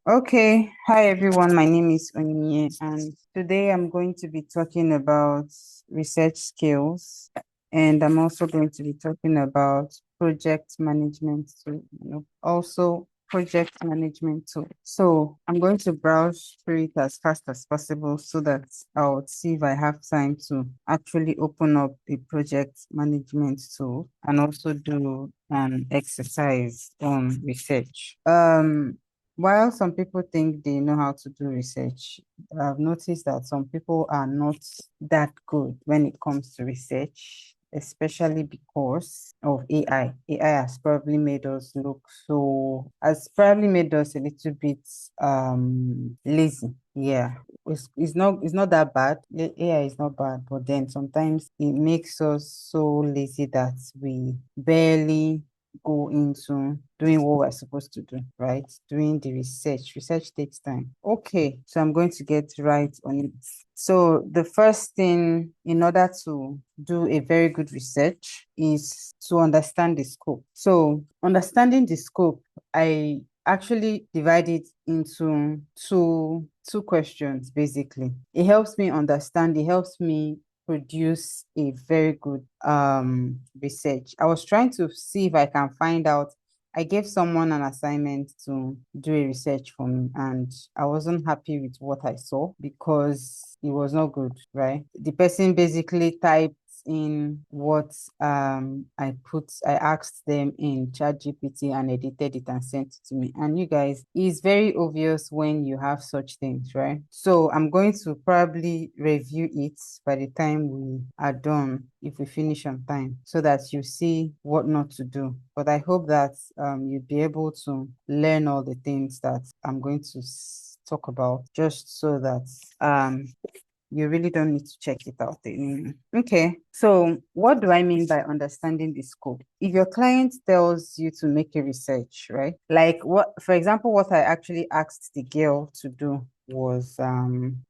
Okay, hi everyone. My name is Onyinye, and today I'm going to be talking about research skills, and I'm also going to be talking about project management too, also project management too. So I'm going to browse through it as fast as possible so that I'll see if I have time to actually open up the project management tool and also do an exercise on research. While some people think they know how to do research, I've noticed that some people are not that good when it comes to research, especially because of AI. AI has probably made us a little bit lazy. Yeah. It's not that bad. AI is not bad, but then sometimes it makes us so lazy that we barely go into doing what we're supposed to do, right? Doing the research. Research takes time. Okay, so I'm going to get right on it. So the first thing in order to do a very good research is to understand the scope. So understanding the scope, I actually divide it into two questions basically. It helps me understand, it helps me produce a very good research. I was trying to see if I can find out. I gave someone an assignment to do a research for me, and I wasn't happy with what I saw because it was not good, right? The person basically typed in what I asked them in ChatGPT and edited it and sent it to me. And you guys, it's very obvious when you have such things, right? So I'm going to probably review it by the time we are done, if we finish on time, so that you see what not to do. But I hope that you'll be able to learn all the things that I'm going to talk about, just so that you really don't need to check it out anymore. Okay, so what do I mean by understanding the scope? If your client tells you to make a research, right? Like what, for example, what I actually asked the girl to do was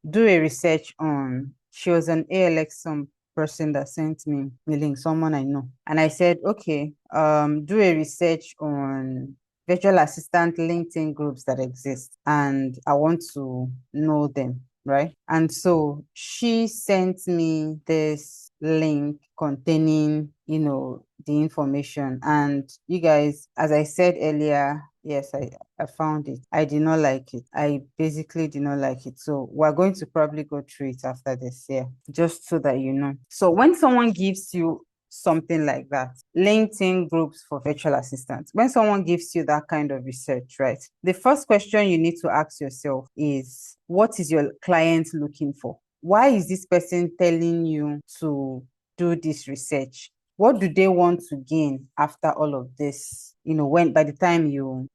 do a research on, she was an ALX person that sent me a link, someone I know. And I said, okay, do a research on virtual assistant LinkedIn groups that exist, and I want to know them, right? And so she sent me this link containing, the information. And you guys, as I said earlier, yes, I found it. I did not like it. I basically did not like it. So we're going to probably go through it after this, yeah, just so that you know. So when someone gives you something like that, LinkedIn groups for virtual assistants, when someone gives you that kind of research, right, the first question you need to ask yourself is, what is your client looking for? Why is this person telling you to do this research? What do they want to gain after all of this, when by the time you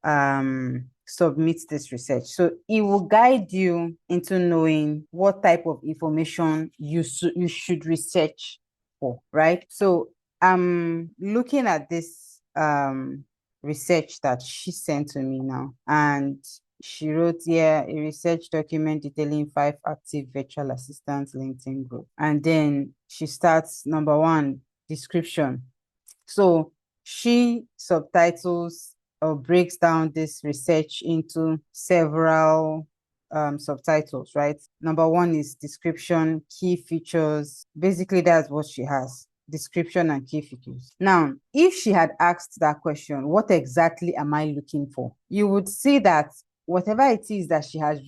submit this research? So it will guide you into knowing what type of information you should research for, right? So I'm looking at this research that she sent to me now, and she wrote here a research document detailing 5 active virtual assistants LinkedIn group. And then she starts, number one, description. So she subtitles or breaks down this research into several subtitles, right? Number one is description, key features. Basically, that's what she has: description and key features. Now, if she had asked that question, what exactly am I looking for? You would see that whatever it is that she had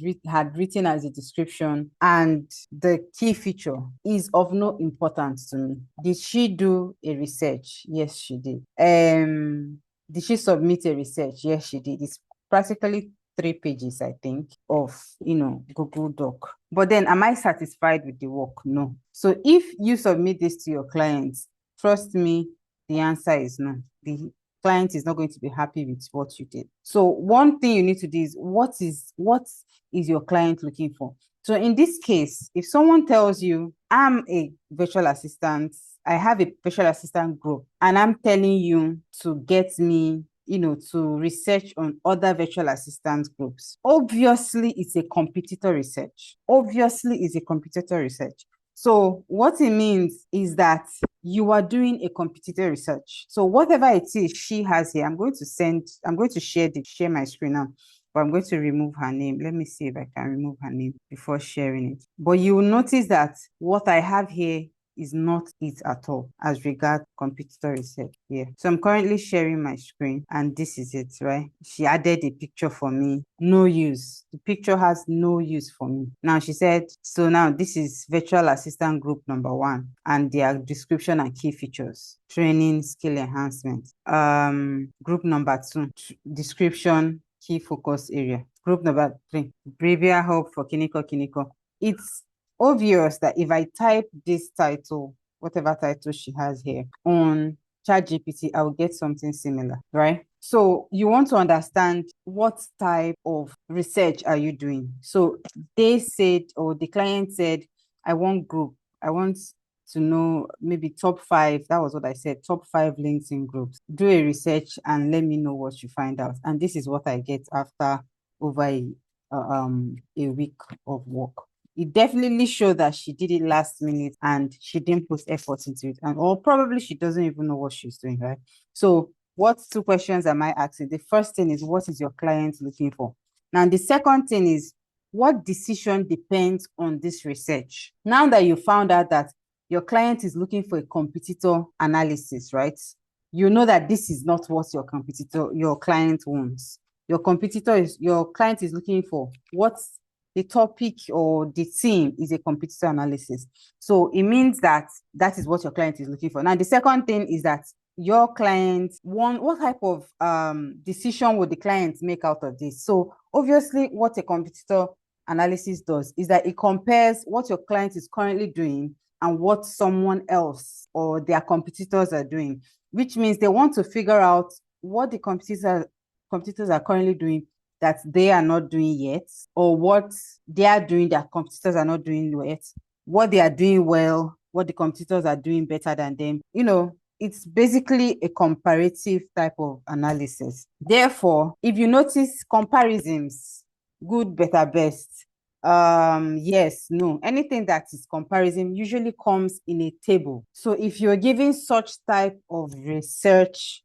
written as a description and the key feature is of no importance to me. Did she do a research? Yes, she did. Did she submit a research? Yes, she did. It's practically 3 pages, I think, of Google Doc. But then, am I satisfied with the work? No. So if you submit this to your clients, trust me, the answer is no. The client is not going to be happy with what you did. So one thing you need to do is, what is your client looking for? So in this case, if someone tells you, I'm a virtual assistant, I have a virtual assistant group, and I'm telling you to get me, to research on other virtual assistant groups, obviously it's a competitor research. Obviously it's a competitor research. So what it means is that you are doing a competitor research. So whatever it is she has here, I'm going to share my screen now. but I'm going to remove her name. Let me see if I can remove her name before sharing it. But you will notice that what I have here is not it at all as regards competitor research here. So I'm currently sharing my screen and this is it, right? She added a picture for me. No use. The picture has no use for me. Now she said, so now this is virtual assistant group number 1 and their description and key features. Training, skill enhancement. Group number 2, description, key focus area. Group number 3, behavioral help for Kiniko. It's obvious that if I type this title, whatever title she has here, on ChatGPT, I will get something similar, right? So you want to understand what type of research are you doing. So they said, or the client said, I want group. I want to know maybe top 5. That was what I said, top 5 LinkedIn groups. Do a research and let me know what you find out. And this is what I get after over a week of work. It definitely showed that she did it last minute and she didn't put effort into it, and or probably she doesn't even know what she's doing, right? So what 2 questions am I asking? The first thing is, what is your client looking for? Now the second thing is, what decision depends on this research? Now that you found out that your client is looking for a competitor analysis, right? You know that this is not what your client wants. Your client is looking for what's the topic or the theme is a competitor analysis. So it means that is what your client is looking for. Now, the second thing is that your client what type of decision would the client make out of this? So obviously, what a competitor analysis does is that it compares what your client is currently doing and what someone else or their competitors are doing, which means they want to figure out what the competitors are currently doing that they are not doing yet, or what they are doing that competitors are not doing yet, what they are doing well, what the competitors are doing better than them. It's basically a comparative type of analysis. Therefore, if you notice comparisons, good, better, best, yes, no, anything that is comparison usually comes in a table. So if you're giving such type of research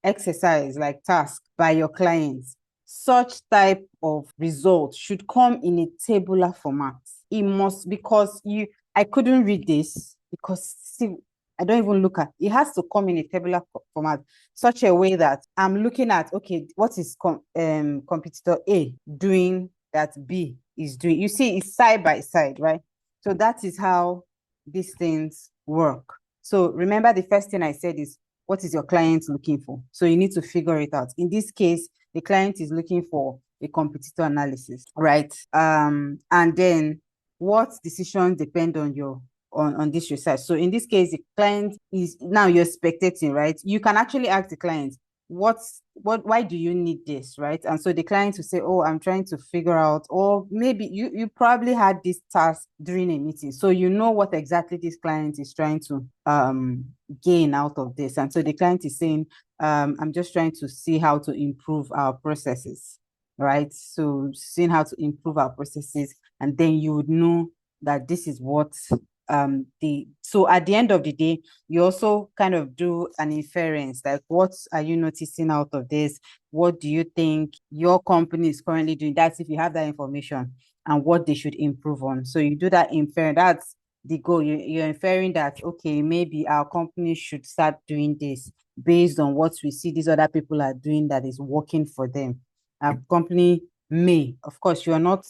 exercise like task by your clients, such type of results should come in a tabular format. It must, because I couldn't read this because see, I don't even look at it. Has to come in a tabular format, such a way that I'm looking at, okay, what is competitor A doing that B is doing? You see, it's side by side, right? So that is how these things work. So remember, the first thing I said is, what is your client looking for? So you need to figure it out. In this case, the client is looking for a competitor analysis, right? And then what decisions depend on on this research? So in this case, the client is, now you're spectating, right? You can actually ask the client, why do you need this, right? And so the client will say, oh, I'm trying to figure out, or maybe you probably had this task during a meeting, so you know what exactly this client is trying to gain out of this. And so the client is saying, I'm just trying to see how to improve our processes, right? So seeing how to improve our processes, and then you would know that this is what so at the end of the day, you also kind of do an inference, like, what are you noticing out of this? What do you think your company is currently doing? That's if you have that information, and what they should improve on. So you do that inference. That's the goal. You're inferring that, okay, maybe our company should start doing this based on what we see these other people are doing that is working for them. Our company may, of course, you're not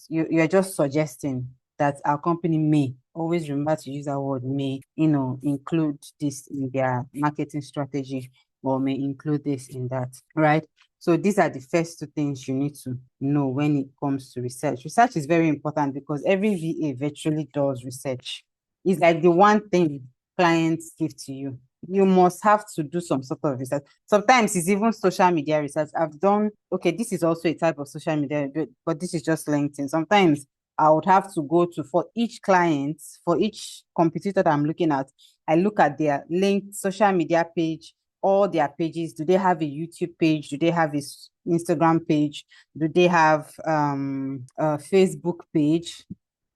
you're just suggesting that our company may, always remember to use that word, may, include this in their marketing strategy, or may include this in that, right? So these are the first 2 things you need to know when it comes to research. Research is very important because every VA virtually does research. It's like the one thing clients give to you. You must have to do some sort of research. Sometimes it's even social media research. I've done, okay, this is also a type of social media, but this is just LinkedIn. Sometimes I would have to go to, for each client, for each competitor that I'm looking at, I look at their linked social media page, all their pages. Do they have a YouTube page? Do they have a Instagram page? Do they have a Facebook page?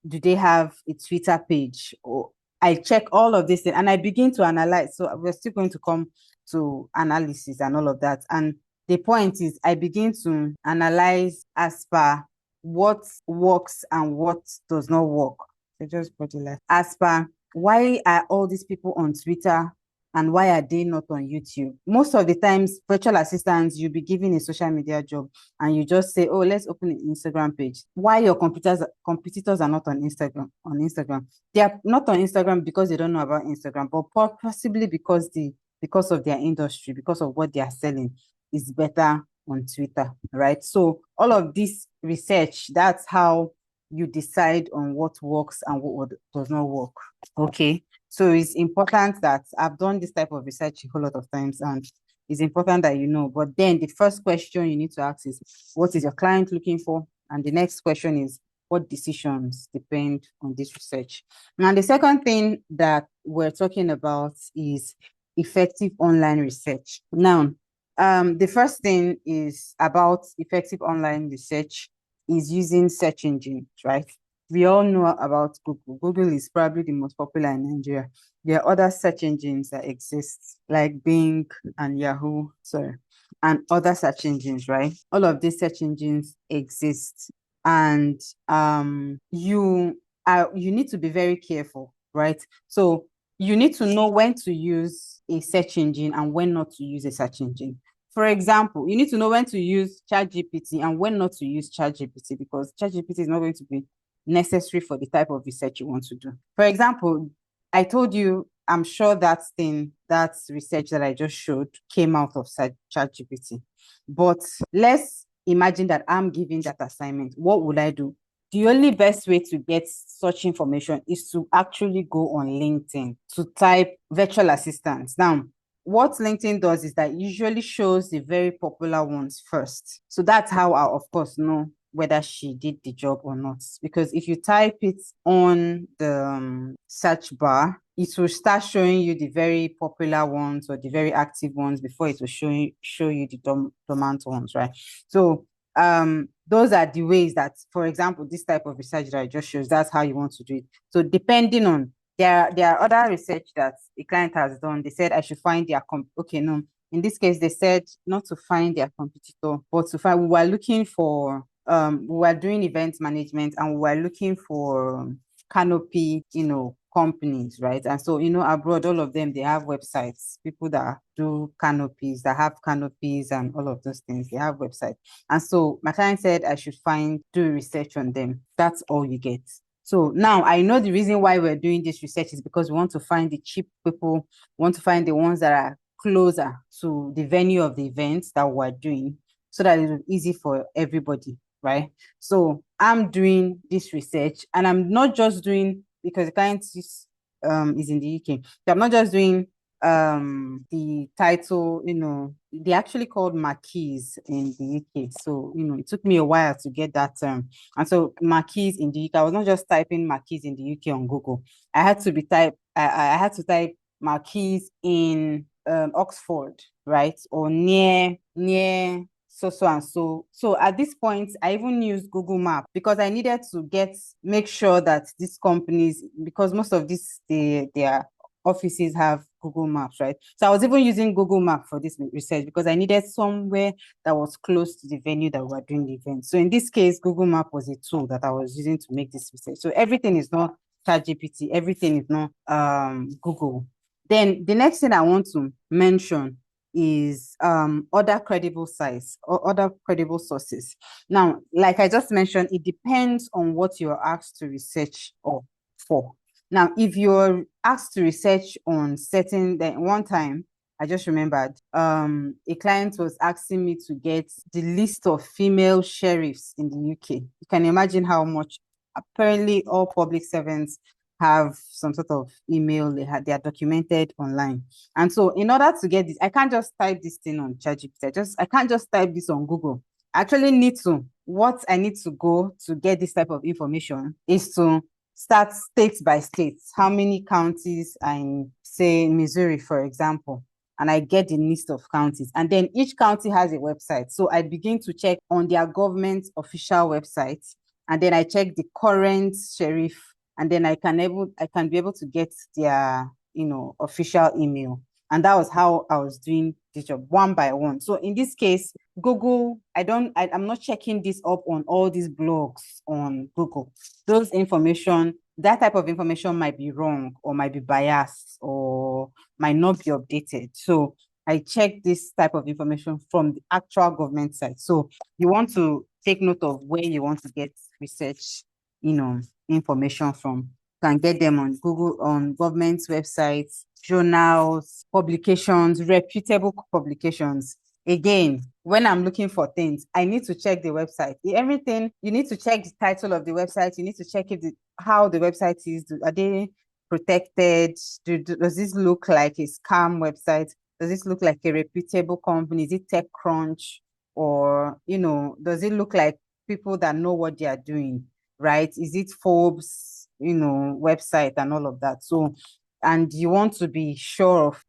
Do they have a Twitter page? Or I check all of this and I begin to analyze. So we're still going to come to analysis and all of that. And the point is I begin to analyze as per what works and what does not work. So just put it like, as per why are all these people on Twitter and why are they not on YouTube? Most of the times, virtual assistants, you'll be given a social media job and you just say, oh, let's open an Instagram page. Why your competitors are not on Instagram? They are not on Instagram because they don't know about Instagram, but possibly because of their industry, because of what they are selling is better on Twitter, right? So all of this research, that's how you decide on what works and what does not work. Okay. So it's important that I've done this type of research a whole lot of times, and it's important that you know. But then the first question you need to ask is, what is your client looking for? And the next question is, what decisions depend on this research? And the second thing that we're talking about is effective online research. Now, the first thing is about effective online research is using search engines, right? We all know about Google. Google is probably the most popular in Nigeria. There are other search engines that exist, like Bing and Yahoo, and other search engines, right? All of these search engines exist, and you need to be very careful, right? So you need to know when to use a search engine and when not to use a search engine. For example, you need to know when to use ChatGPT and when not to use ChatGPT, because ChatGPT is not going to be necessary for the type of research you want to do. For example, I told you, I'm sure that research that I just showed came out of ChatGPT. But let's imagine that I'm giving that assignment. What would I do? The only best way to get such information is to actually go on LinkedIn to type virtual assistants. Now, what LinkedIn does is that it usually shows the very popular ones first. So that's how I, of course, know whether she did the job or not. Because if you type it on the search bar, it will start showing you the very popular ones or the very active ones before it will show you the dormant ones, right? So those are the ways that, for example, this type of research that I just shows, that's how you want to do it. So depending on, there are other research that a client has done. They said I should find their in this case, they said not to find their competitor, but to find, we were looking for, we were doing event management and we were looking for canopy, companies, right? And so, abroad, all of them, they have websites, people that do canopies, that have canopies and all of those things, they have websites. And so my client said I should do research on them. That's all you get. So now I know the reason why we're doing this research is because we want to find the cheap people, we want to find the ones that are closer to the venue of the events that we're doing, so that it's easy for everybody, right? So I'm doing this research, and I'm not just doing, because the client is in the UK. So I'm not just doing the title, they actually called marquees in the UK. So, it took me a while to get that term. And so marquees in the UK, I was not just typing marquees in the UK on Google. I had to I had to type marquees in Oxford, right? Or near so and so. So at this point, I even used Google Maps because I needed to make sure that these companies, because most of their offices have Google Maps, right? So I was even using Google Maps for this research because I needed somewhere that was close to the venue that we were doing the event. So in this case, Google Map was a tool that I was using to make this research. So everything is not ChatGPT, everything is not Google. Then the next thing I want to mention is other credible sites or other credible sources. Now, like I just mentioned, it depends on what you're asked to research or for. Now, if you're asked to research on then one time, I just remembered, a client was asking me to get the list of female sheriffs in the UK. You can imagine how much. Apparently, all public servants have some sort of email, they are documented online. And so in order to get this, I can't just type this thing on ChatGPT. I can't just type this on Google. I actually need to, what I need to go to get this type of information is to start state by state. How many counties are in, say, Missouri, for example, and I get the list of counties. And then each county has a website. So I begin to check on their government official website. And then I check the current sheriff, and then I can be able to get their, official email. And that was how I was doing this job one by one. So in this case, Google, I'm not checking this up on all these blogs on Google. Those information, that type of information might be wrong or might be biased or might not be updated. So I check this type of information from the actual government side. So you want to take note of where you want to get research, information from. You can get them on Google, on government websites, journals, publications, reputable publications. Again, when I'm looking for things, I need to check the website. Everything, you need to check the title of the website. You need to check if how the website is. Are they protected? Does this look like a scam website? Does this look like a reputable company? Is it TechCrunch? Or, does it look like people that know what they are doing, right? Is it Forbes, website and all of that? So, and you want to be sure of,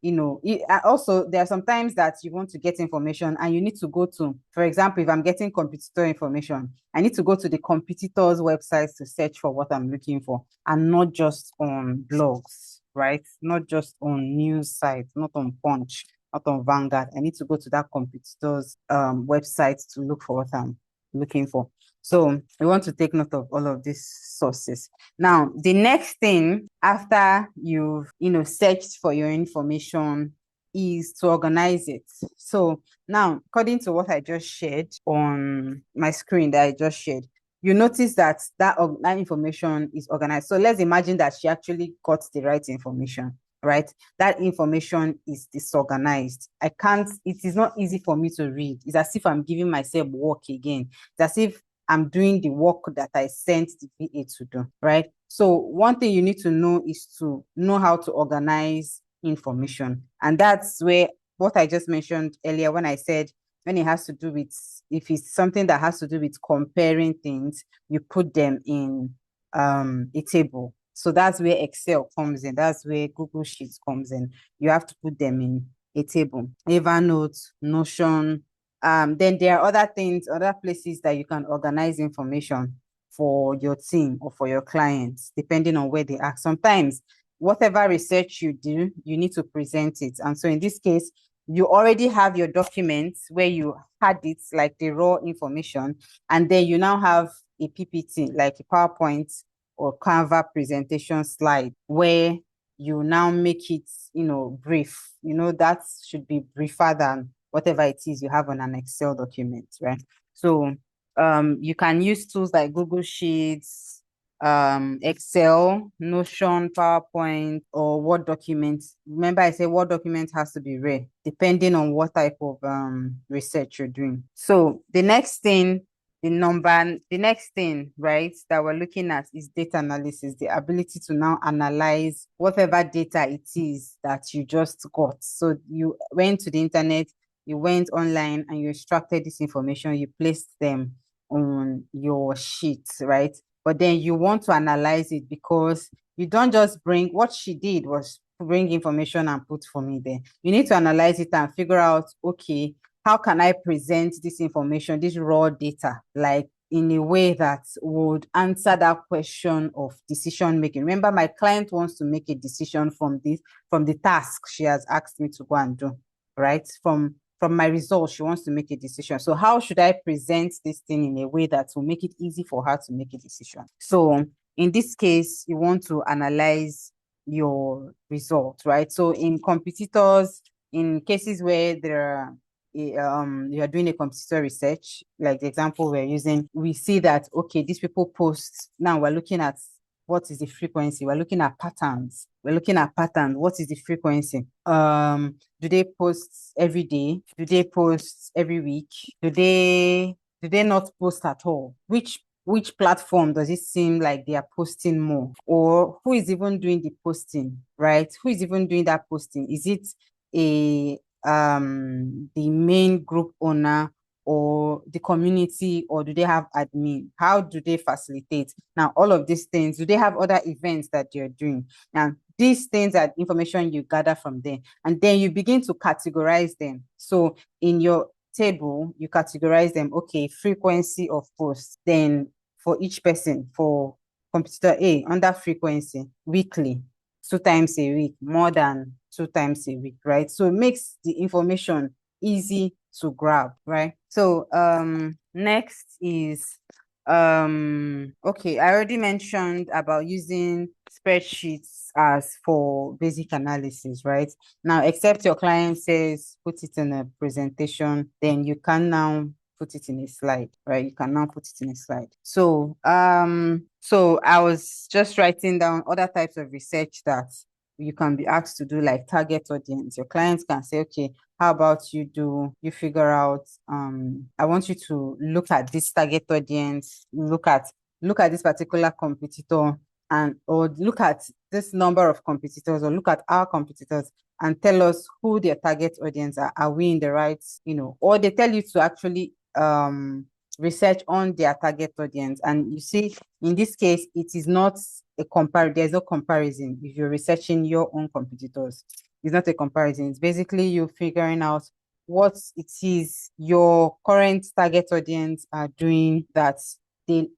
also there are sometimes that you want to get information and you need to go to, for example, if I'm getting competitor information, I need to go to the competitors' websites to search for what I'm looking for, and not just on blogs, right? Not just on news sites, not on Punch, not on Vanguard. I need to go to that competitor's website to look for what I'm looking for. So we want to take note of all of these sources. Now, the next thing after you've, searched for your information is to organize it. So now, according to what I just shared on my screen that I just shared, you notice that information is organized. So let's imagine that she actually got the right information, right? That information is disorganized. It is not easy for me to read. It's as if I'm giving myself work again. It's as if I'm doing the work that I sent the VA to do, right? So one thing you need to know is to know how to organize information. And that's where what I just mentioned earlier when I said, when it has to do with, if it's something that has to do with comparing things, you put them in a table. So that's where Excel comes in. That's where Google Sheets comes in. You have to put them in a table. Evernote, Notion. Then there are other things, other places that you can organize information for your team or for your clients, depending on where they are. Sometimes, whatever research you do, you need to present it. And so in this case, you already have your documents where you had it, like the raw information, and then you now have a PPT, like a PowerPoint or Canva presentation slide, where you now make it, brief. That should be briefer than whatever it is you have on an Excel document, right? So you can use tools like Google Sheets, Excel, Notion, PowerPoint, or Word documents. Remember, I said Word document has to be read, depending on what type of research you're doing. So the next thing, right, that we're looking at is data analysis, the ability to now analyze whatever data it is that you just got. So you went to the internet, you went online and you extracted this information, you placed them on your sheet, right? But then you want to analyze it, because you don't just bring, what she did was bring information and put for me there. You need to analyze it and figure out, okay, how can I present this information, this raw data, like in a way that would answer that question of decision making. Remember, my client wants to make a decision from the task she has asked me to go and do, right? From my results, she wants to make a decision. So how should I present this thing in a way that will make it easy for her to make a decision? So in this case, you want to analyze your results, right? So in competitors, in cases where there are you are doing a competitor research, like the example we're using, we see that, okay, these people post, now we're looking at what is the frequency, we're looking at patterns. What is the frequency? Do they post every day? Do they post every week? Do they not post at all? Which platform does it seem like they are posting more? Or who is even doing the posting, right? Who is even doing that posting? Is it the main group owner or the community, or do they have admin? How do they facilitate? Now, all of these things, do they have other events that you're doing? Now, these things are information you gather from there, and then you begin to categorize them. So in your table, you categorize them, okay, frequency of posts. Then for each person, for competitor A, under frequency, weekly, 2 times a week, more than 2 times a week, right? So it makes the information easy to grab, right? So next is okay, I already mentioned about using spreadsheets as for basic analysis, right? Now, except your client says put it in a presentation, then you can now put it in a slide, right? You can now put it in a slide. So I was just writing down other types of research that you can be asked to do, like target audience. Your clients can say, okay, how about you figure out, I want you to look at this target audience, look at this particular competitor, and or look at this number of competitors, or look at our competitors and tell us who their target audience are. Are we in the right, or they tell you to actually research on their target audience. And you see, in this case, it is not there's no comparison. If you're researching your own competitors, it's not a comparison. It's basically you figuring out what it is your current target audience are doing,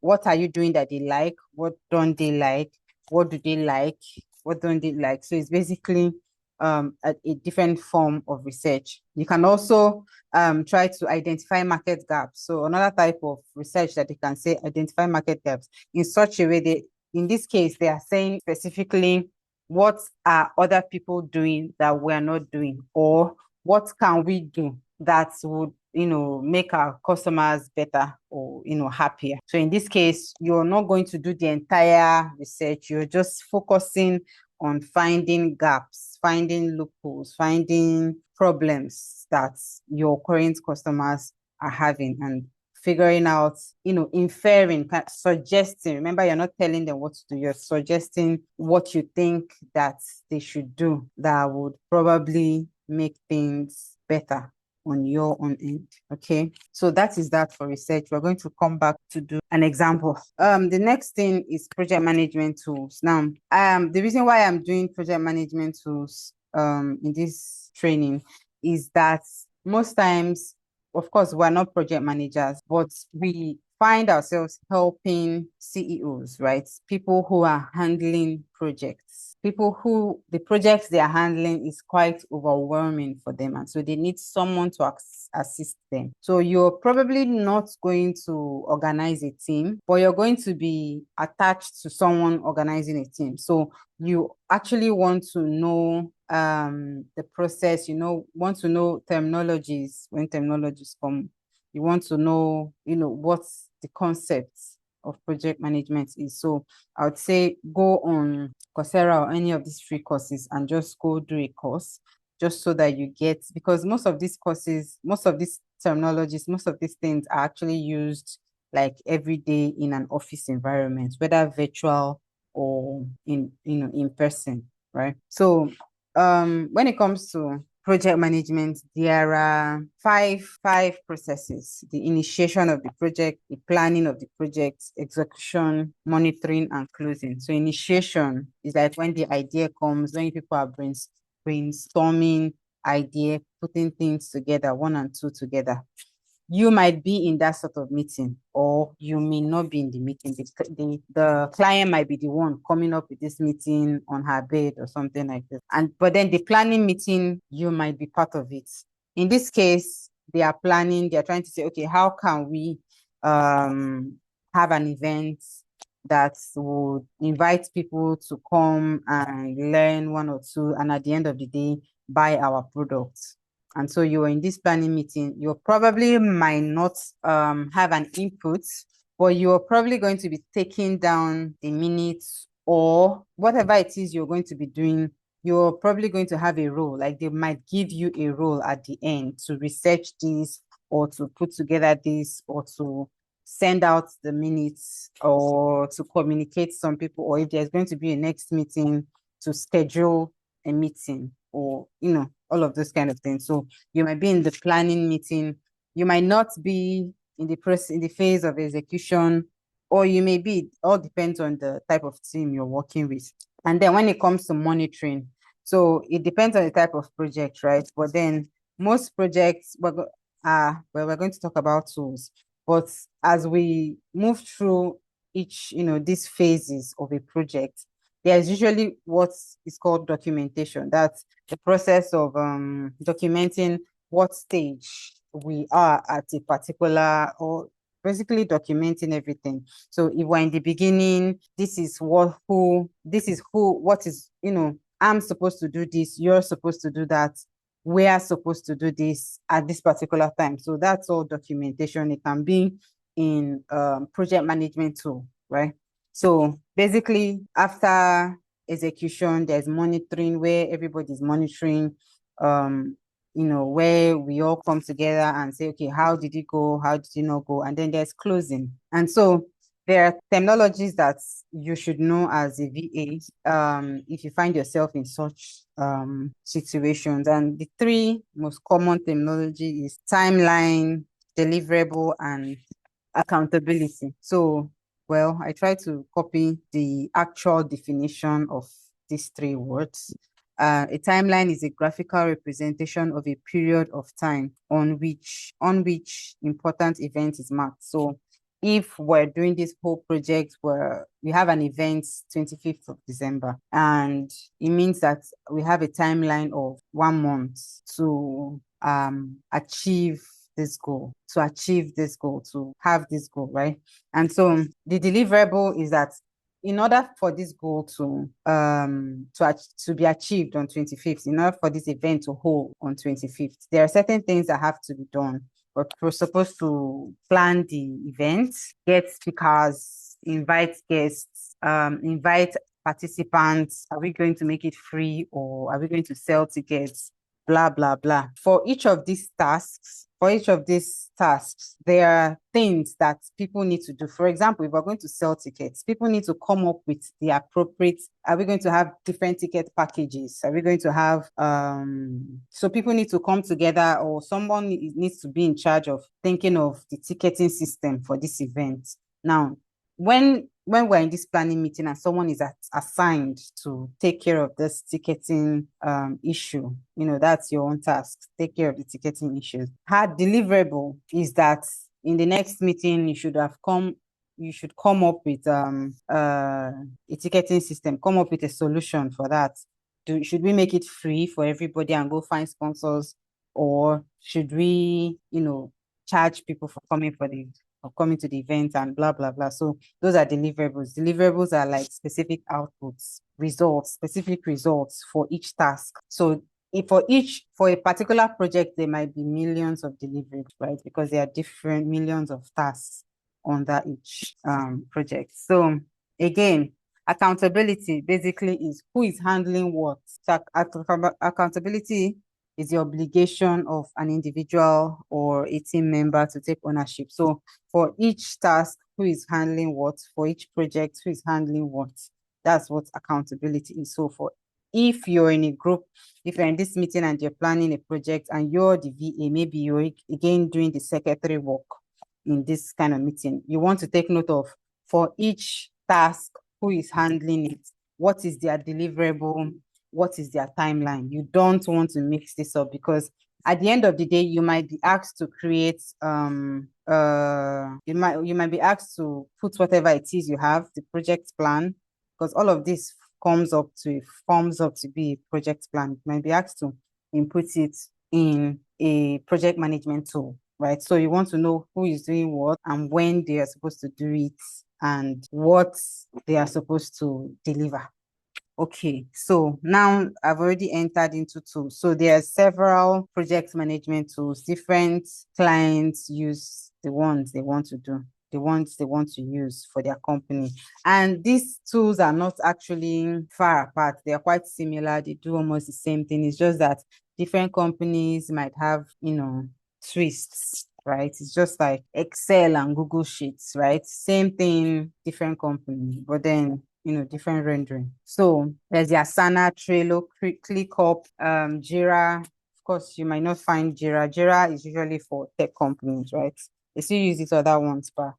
what are you doing that they like, what don't they like, what do they like, what don't they like. So it's basically a different form of research. You can also try to identify market gaps. So another type of research that they can say, identify market gaps in such a way in this case, they are saying specifically what are other people doing that we're not doing, or what can we do that would make our customers better, or happier. So in this case, you're not going to do the entire research. You're just focusing on finding gaps, finding loopholes, finding problems that your current customers are having, and figuring out, inferring, suggesting. Remember, you're not telling them what to do, you're suggesting what you think that they should do that would probably make things better on your own end. Okay, so that is that for research. We're going to come back to do an example. The next thing is project management tools. Now, the reason why I'm doing project management tools in this training is that most times, of course, we're not project managers, but we find ourselves helping CEOs, right? People who are handling projects, people who the projects they are handling is quite overwhelming for them. And so they need someone to assist them. So you're probably not going to organize a team, but you're going to be attached to someone organizing a team. So you actually want to know the process, want to know terminologies. When terminologies come, you want to know, what's the concept of project management is. So I would say go on Coursera or any of these free courses and just go do a course, just so that you get, because most of these courses, most of these terminologies, most of these things are actually used like every day in an office environment, whether virtual or in person, right? So when it comes to project management, there are five processes: the initiation of the project, the planning of the project, execution, monitoring, and closing. So initiation is like when the idea comes, when people are brainstorming idea, putting things together, one and two together. You might be in that sort of meeting, or you may not be in the meeting. The client might be the one coming up with this meeting on her bed or something like this. But then the planning meeting, you might be part of it. In this case, they are planning, they're trying to say, okay, how can we have an event that would invite people to come and learn one or two, and at the end of the day, buy our products. And so you're in this planning meeting, you probably might not have an input, but you're probably going to be taking down the minutes, or whatever it is you're going to be doing. You're probably going to have a role, like they might give you a role at the end to research this, or to put together this, or to send out the minutes, or to communicate some people, or if there's going to be a next meeting, to schedule a meeting, or all of those kind of things. So you might be in the planning meeting, you might not be in the phase of execution, or you may be. All depends on the type of team you're working with. And then when it comes to monitoring, so it depends on the type of project, right? But then most projects, we're going to talk about tools. But as we move through these phases of a project, there's usually what is called documentation. That's the process of documenting what stage we are at a particular, or basically documenting everything. So if we're in the beginning, this is what is, I'm supposed to do this, you're supposed to do that, we are supposed to do this at this particular time. So that's all documentation. It can be in project management tool, right? So basically, after execution, there's monitoring where everybody's monitoring, where we all come together and say, okay, how did it go? How did it not go? And then there's closing. And so there are terminologies that you should know as a VA if you find yourself in such situations. And the three most common terminology is timeline, deliverable, and accountability. So, well, I try to copy the actual definition of these three words. A timeline is a graphical representation of a period of time on which important event is marked. So if we're doing this whole project where we have an event 25th of December, and it means that we have a timeline of 1 month to achieve this goal, to have this goal, right? And so the deliverable is that in order for this goal to be achieved on 25th, in order for this event to hold on 25th, there are certain things that have to be done. We're supposed to plan the event, get speakers, invite guests, invite participants. Are we going to make it free, or are we going to sell tickets? Blah, blah, blah. For each of these tasks, there are things that people need to do. For example, if we're going to sell tickets, people need to come up with the appropriate, are we going to have different ticket packages? Are we going to have, so people need to come together, or someone needs to be in charge of thinking of the ticketing system for this event. Now, when we're in this planning meeting and someone is assigned to take care of this ticketing issue, that's your own task, take care of the ticketing issues. Hard deliverable is that in the next meeting, you should come up with a ticketing system, come up with a solution for that. Should we make it free for everybody and go find sponsors, or should we, charge people for coming to the event and blah, blah, blah. So those are deliverables. Deliverables are like specific outputs, specific results for each task. So for a particular project, there might be millions of deliverables, right? Because there are different millions of tasks under each project. So again, accountability basically is who is handling what. So accountability is the obligation of an individual or a team member to take ownership. So for each task, who is handling what? For each project, who is handling what? That's what accountability is. So if you're in a group, if you're in this meeting and you're planning a project and you're the VA, maybe you're again doing the secretary work in this kind of meeting, you want to take note of, for each task, who is handling it, what is their deliverable, what is their timeline. You don't want to mix this up, because at the end of the day, you might be asked to create, you might be asked to put whatever it is you have, the project plan, because all of this forms up to be a project plan. You might be asked to input it in a project management tool, right? So you want to know who is doing what and when they are supposed to do it and what they are supposed to deliver. Okay, so now I've already entered into tools. So there are several project management tools. Different clients use the ones they want to do, the ones they want to use for their company. And these tools are not actually far apart. They are quite similar. They do almost the same thing. It's just that different companies might have, twists, right? It's just like Excel and Google Sheets, right? Same thing, different company, but then different rendering. So there's the Asana, Trello, ClickUp, Jira. Of course, you might not find Jira. Jira is usually for tech companies, right? They still use it other ones, but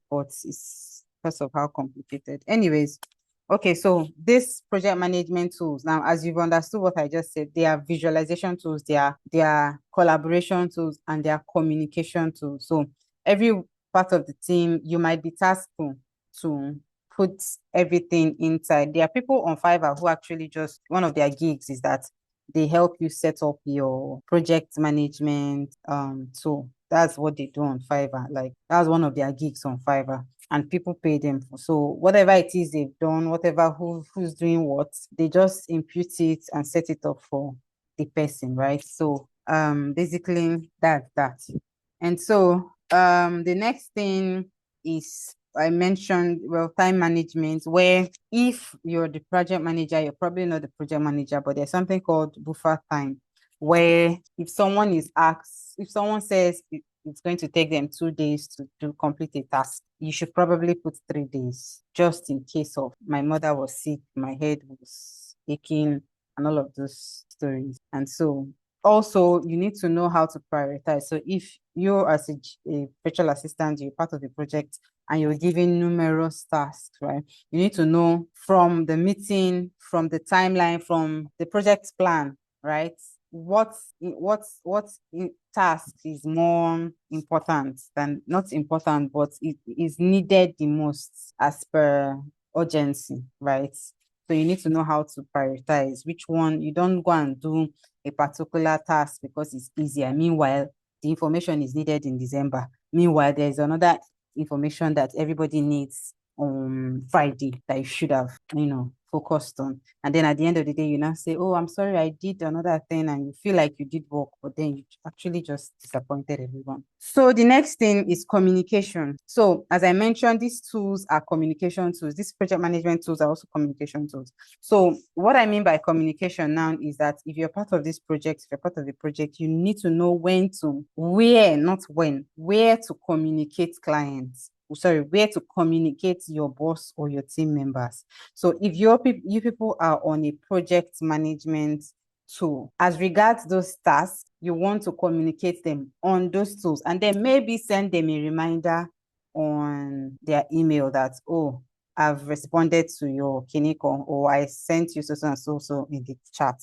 it's because of how complicated. Anyways, okay, so this project management tools, now, as you've understood what I just said, they are visualization tools, they are collaboration tools, and they are communication tools. So every part of the team, you might be tasked to put everything inside. There are people on Fiverr who actually just, one of their gigs is that they help you set up your project management tool. That's what they do on Fiverr. Like that's one of their gigs on Fiverr, and people pay them for. So whatever it is they've done, whatever who's doing what, they just impute it and set it up for the person, right? So basically that's that. And so the next thing is I mentioned, well, time management, where if you're the project manager, you're probably not the project manager, but there's something called buffer time, where if someone is asked, if someone says it's going to take them 2 days to complete a task, you should probably put 3 days, just in case of my mother was sick, my head was aching, and all of those stories. And so also you need to know how to prioritize. So if you as a virtual assistant, you're part of the project and you're given numerous tasks, right? You need to know from the meeting, from the timeline, from the project plan, right? What task is more important than, not important, but it is needed the most as per urgency, right? So you need to know how to prioritize which one. You don't go and do a particular task because it's easier. Meanwhile, the information is needed in December. Meanwhile, there's another information that everybody needs on Friday that you should have, focused on. And then at the end of the day, you now say, oh, I'm sorry, I did another thing, and you feel like you did work, but then you actually just disappointed everyone. So the next thing is communication. So as I mentioned, these tools are communication tools. These project management tools are also communication tools. So what I mean by communication now is that if you're part of this project, if you're part of the project, you need to know where to communicate clients. Sorry, where to communicate your boss or your team members. So if you people are on a project management tool, as regards those tasks, you want to communicate them on those tools, and then maybe send them a reminder on their email that, oh, I've responded to your Kiniko, or I sent you so and so in the chat.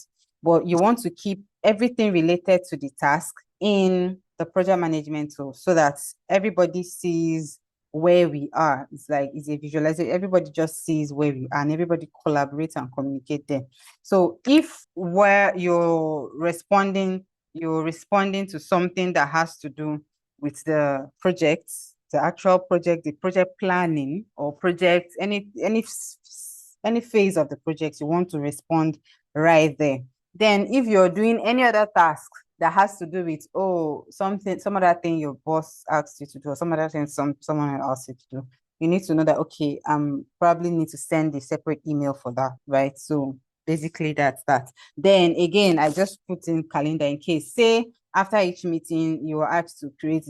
But you want to keep everything related to the task in the project management tool so that everybody sees where we are. It's like, it's a visualization. Everybody just sees where we are and everybody collaborates and communicate there. So if where you're responding to something that has to do with the projects, the actual project, the project planning or project, any phase of the project, you want to respond right there. Then if you're doing any other task that has to do with, oh, some other thing your boss asked you to do, or some other thing someone else you to do, you need to know that, okay, probably need to send a separate email for that, right? So basically that's that. Then again, I just put in calendar in case, say after each meeting, you are asked to create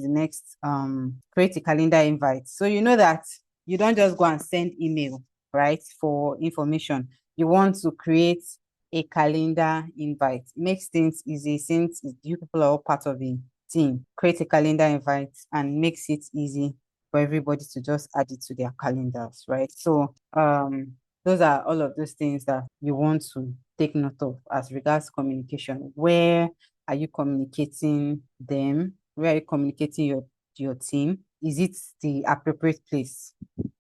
create a calendar invite. So you know that you don't just go and send email, right, for information. You want to create a calendar invite. It makes things easy since you people are all part of the team. Create a calendar invite and makes it easy for everybody to just add it to their calendars, right? So those are all of those things that you want to take note of as regards communication. Where are you communicating them? Where are you communicating your team? Is it the appropriate place?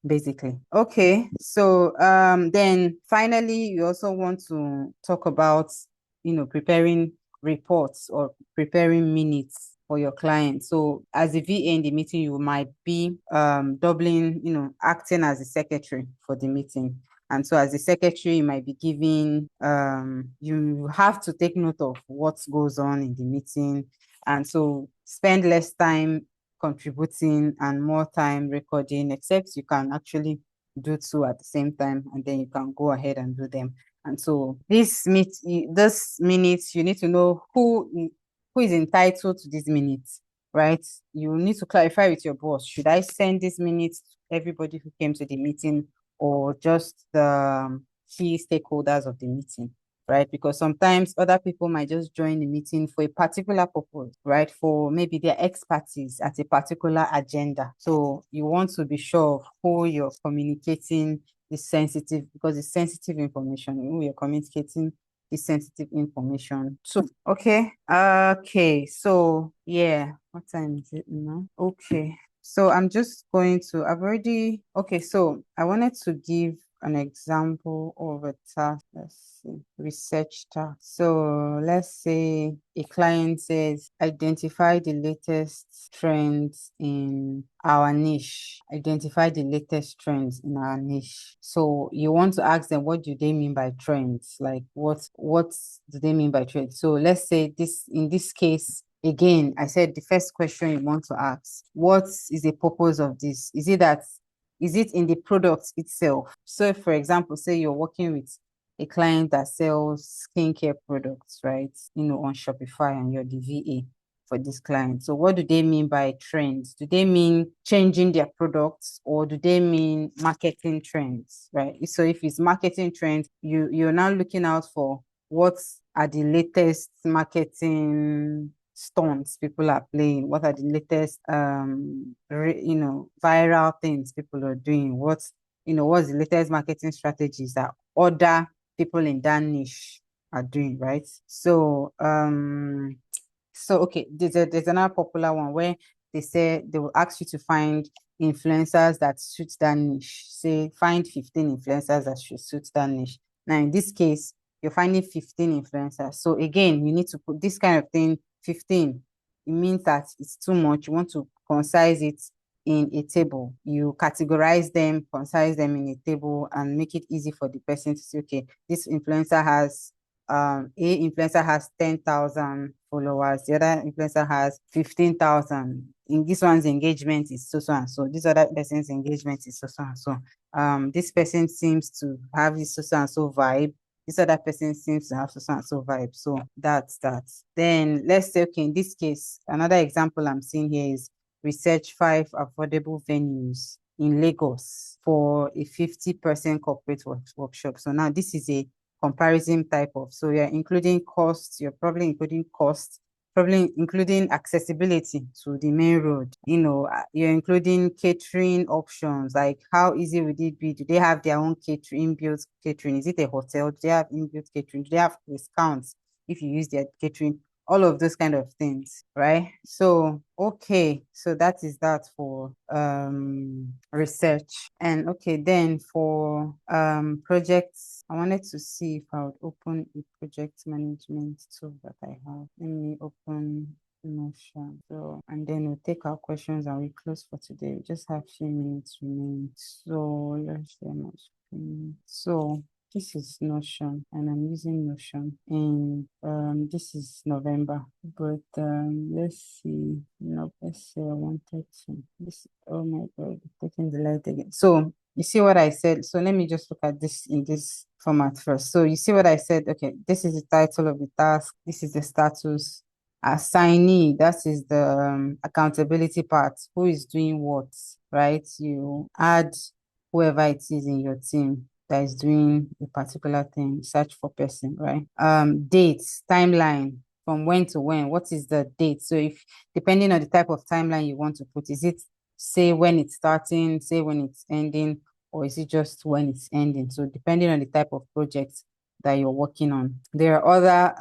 Basically. Okay, so then finally you also want to talk about preparing reports or preparing minutes for your client. So as a VA in the meeting, you might be doubling, acting as a secretary for the meeting. And so as a secretary, you might be giving, you have to take note of what goes on in the meeting. And so spend less time contributing and more time recording, except you can actually do two at the same time, and then you can go ahead and do them. And so this minutes, you need to know who is entitled to these minutes, right? You need to clarify with your boss, should I send these minutes to everybody who came to the meeting or just the key stakeholders of the meeting? Right? Because sometimes other people might just join the meeting for a particular purpose, right? For maybe their expertise at a particular agenda. So you want to be sure of who you're communicating this sensitive, because it's sensitive information, who you're communicating this sensitive information to. Okay. Okay. So yeah, what time is it now? Okay. So I'm just going to, I've already, okay, so I wanted to give an example of a task. Let's see, research task. So let's say a client says, identify the latest trends in our niche. Identify the latest trends in our niche. So you want to ask them, what do they mean by trends? Like what do they mean by trends? So let's say this, in this case, again, I said the first question you want to ask, what is the purpose of this? Is it in the product itself? So, for example, say you're working with a client that sells skincare products, right? On Shopify, and you're the VA for this client. So what do they mean by trends? Do they mean changing their products, or do they mean marketing trends, right? So if it's marketing trends, you're now looking out for what are the latest marketing stunts people are playing, what are the latest viral things people are doing, what's the latest marketing strategies that other people in that niche are doing, right? So okay, there's another popular one where they say they will ask you to find influencers that suit that niche. Say find 15 influencers that should suit that niche. Now in this case, you're finding 15 influencers. So again, you need to put this kind of thing, 15. It means that it's too much. You want to concise it in a table. You categorize them, concise them in a table, and make it easy for the person to say, okay, this influencer has a influencer has 10,000 followers, the other influencer has 15,000. In this one's engagement is so and so, this other person's engagement is so and so. This person seems to have this so and so vibe, this other person seems to have so and so vibe. So that's that. Then let's say, okay, in this case, another example I'm seeing here is research 5 affordable venues in Lagos for a 50% corporate workshop. So now this is a comparison type of, so you're including costs, you're probably including costs, probably including accessibility to the main road. You're including catering options, like how easy would it be? Do they have their own catering, inbuilt catering? Is it a hotel? Do they have inbuilt catering? Do they have discounts if you use their catering? All of those kind of things, right? So okay, so that is that for research. And okay, then for projects, I wanted to see if I would open a project management tool that I have. Let me open Notion. So, and then we'll take our questions and we close for today. We just have a few minutes remaining. So let's share my screen. So this is Notion, and I'm using Notion, and this is November, but let's see. No, let's say I wanted to this. Oh my God, taking the light again. So you see what I said? So let me just look at this in this format first. So you see what I said? Okay, this is the title of the task. This is the status. Assignee, that is the accountability part. Who is doing what, right? You add whoever it is in your team that is doing a particular thing, search for person, right? Dates, timeline, from when to when, what is the date? So if, depending on the type of timeline you want to put, is it say when it's starting, say when it's ending, or is it just when it's ending? So depending on the type of project that you're working on. There are other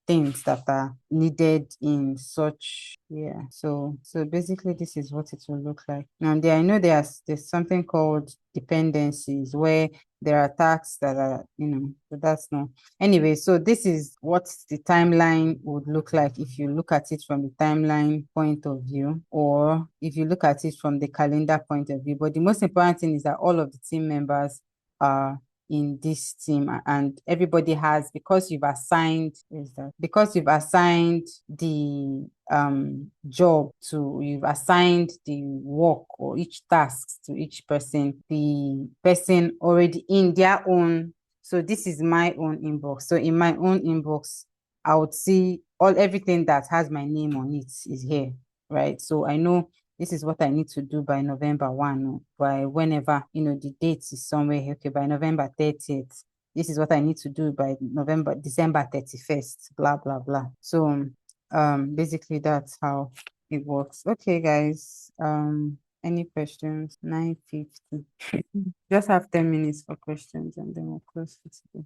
things that are needed in such, yeah. So basically this is what it will look like. Now I know there's something called dependencies, where there are tasks that are, but that's not. Anyway, so this is what the timeline would look like if you look at it from the timeline point of view, or if you look at it from the calendar point of view. But the most important thing is that all of the team members are in this team, and everybody has, because you've assigned, because you've assigned the job to, you've assigned the work or each task to each person, the person already in their own. So this is my own inbox. So in my own inbox, I would see everything that has my name on it is here, right? So I know this is what I need to do by November 1, or by whenever, the date is somewhere here. Okay, by November 30th, this is what I need to do by December 31st, blah, blah, blah. So basically that's how it works. Okay, guys. Any questions? 9:50. Just have 10 minutes for questions, and then we'll close for today.